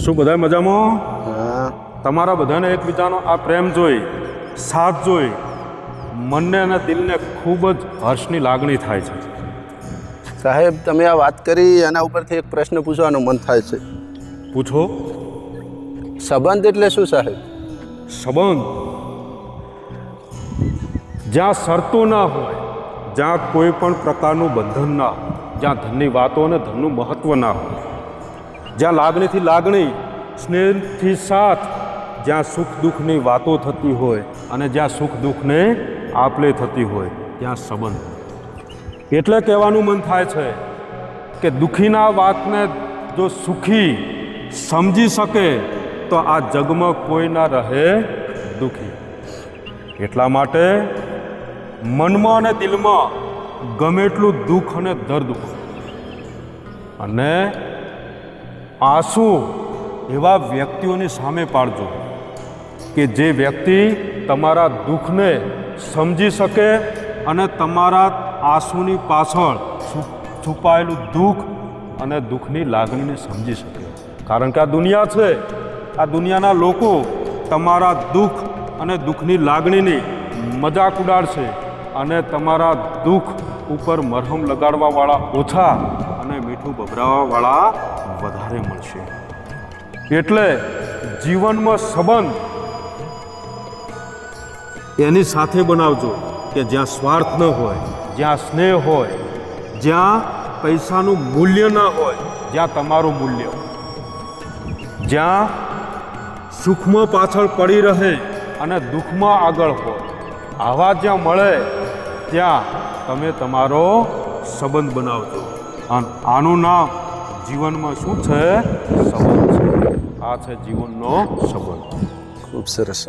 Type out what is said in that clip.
શું બધા મજામાં? હા. તમારા બધાને એકબીજાનો આ પ્રેમ જોઈ, સાથ જોઈ મનને અને દિલને ખૂબ જ હર્ષની લાગણી થાય છે. સાહેબ, તમે આ વાત કરી એના ઉપરથી એક પ્રશ્ન પૂછવાનું મન થાય છે. પૂછો. સંબંધ એટલે શું સાહેબ? સંબંધ જ્યાં શરતો ના હોય, જ્યાં કોઈ પણ પ્રકારનું બંધન ના હોય, જ્યાં ધનની વાતો અને ધનનું મહત્વ ના હોય, જ્યાં લાગણીથી લાગણી, સ્નેહથી સાથ, જ્યાં સુખ દુઃખની વાતો થતી હોય અને જ્યાં સુખ દુઃખને આપલે થતી હોય, ત્યાં સંબંધ. એટલે કહેવાનું મન થાય છે કે દુઃખીના વાતને જો સુખી સમજી શકે તો આ જગમાં કોઈ ના રહે દુઃખી. એટલા માટે મનમાં અને દિલમાં ગમે એટલું દુઃખ અને દર્દ હોય અને આંસુ એવા વ્યક્તિઓની સામે પાડજો કે જે વ્યક્તિ તમારા દુઃખને સમજી શકે અને તમારા આંસુની પાછળ છુપાયેલું દુઃખ અને દુઃખની લાગણીને સમજી શકે. કારણ કે આ દુનિયા છે, આ દુનિયાના લોકો તમારા દુઃખ અને દુઃખની લાગણીની મજાક ઉડાડશે અને તમારા દુઃખ ઉપર મરહમ લગાડવાવાળા ઓછા અને મીઠું ભભરાવાવાળા વધારે મળશે. એટલે જીવનમાં સંબંધ એની સાથે બનાવજો કે જ્યાં સ્વાર્થ ન હોય, જ્યાં સ્નેહ હોય, જ્યાં પૈસાનું મૂલ્ય ન હોય, જ્યાં તમારું મૂલ્ય, જ્યાં સુખમાં પાછળ પડી રહે અને દુઃખમાં આગળ હોય, આવા જ્યાં મળે ત્યાં તમે તમારો સંબંધ બનાવજો. અને આનું નામ જીવનમાં શું છે? સંબંધ છે. આ છે જીવનનો સંબંધ. ખૂબ સરસ.